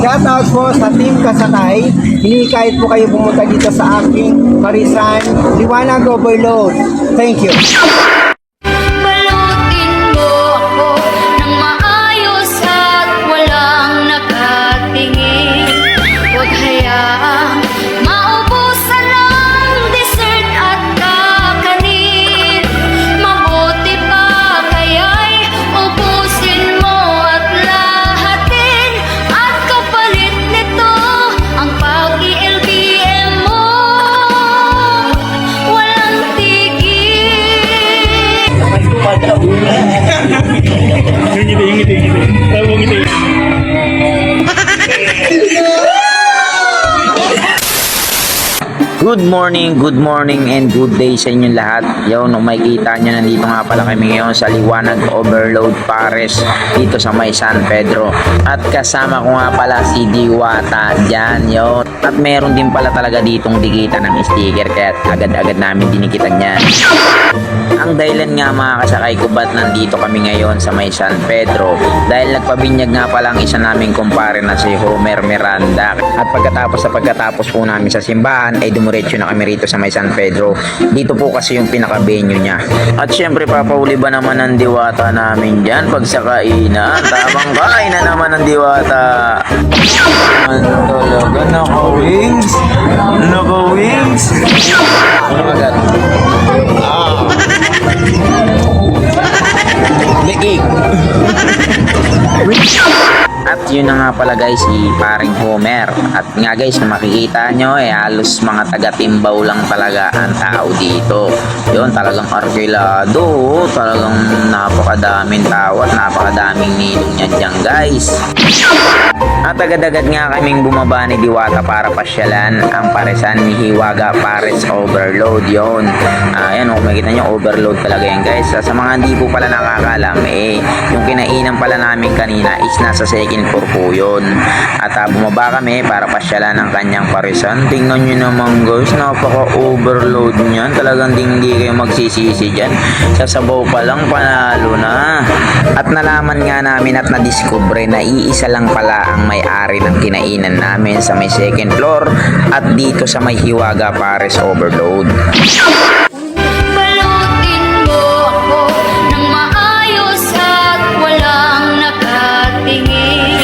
Shout out po sa Team Kasakay. Hindi kahit po kayo pumunta dito sa aking Parisan, Liwanag Overload. Thank you. Balutin mo ako ng maayos at walang nakatingin. Huwag hayaang maubusan ng dessert at kakanin. Mabuti pa kaya'y ubusin mo at lahatin. At kapalit nito ang pag-i-LBM mo. Walang tigil. Yung ngiti. Tayo mo ngiti. Good morning and good day sa inyong lahat. Yo, nung makikita nyo, nandito nga pala kami ngayon sa Liwanag Overload Pares dito sa may San Pedro. At kasama ko nga pala si Diwata dyan, yo. At meron din pala talaga ditong dikitan ng sticker kaya agad-agad namin dinikitan niya. Ang dahilan nga mga kasakay ko ba't nandito kami ngayon sa may San Pedro dahil nagpabinyag nga pala ang isa naming kumpare na si Homer Miranda. At pagkatapos po namin sa simbahan ay dumuretso na kami rito sa may San Pedro. Dito po kasi yung pinaka-venue niya. At syempre papauli ba naman ng Diwata namin dyan pag sa kainan? Tamang kain na naman ng Diwata. Ano talaga? Naka-wings? Naka-wings? Ano agad? Likig. At yun na nga pala guys, si paring Homer. At nga guys, na makikita nyo halos mga taga-timbaw lang talaga ang tao dito. Yun, talagang arkilado. Talagang napakadaming tao at napakadaming nilong niya dyan guys. At agad-agad nga kaming bumaba ni Diwata para pasyalan ang Parisan ni Hiwaga Pares Overload. Yun, ayan kung makikita nyo, overload talaga yan guys. Sa mga hindi po pala nakakalam, yung kinainan pala namin kanina is nasa second floor po yun. At bumaba kami para pasyalan ang kanyang Parisan. Tingnan nyo naman guys, napaka-overload niyan. Talagang hindi kayo magsisisi dyan. Sa sabaw pa lang, panalo na. At nalaman nga namin at nadiskubre na iisa lang pala ang may-ari ng kinainan namin sa may second floor at dito sa may Hiwaga Pares Overload. Balutin mo ako ng maayos at walang nakatingin.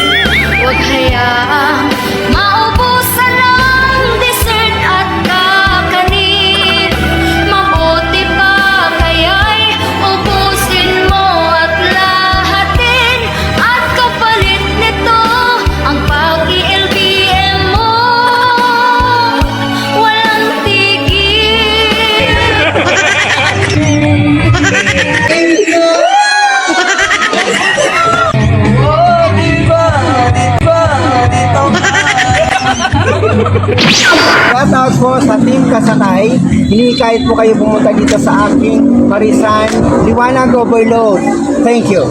Huwag hayaang maubusan ng dessert at kakanin. Mabuti pa kaya'y ubusin mo at lahatin. At kapalit nito ang pag-i-LBM mo. Walang tigil. Shout out po sa Team Kasakay. Hindi kahit po kayo pumunta dito sa aking Parisan, Liwanag Overload. Thank you.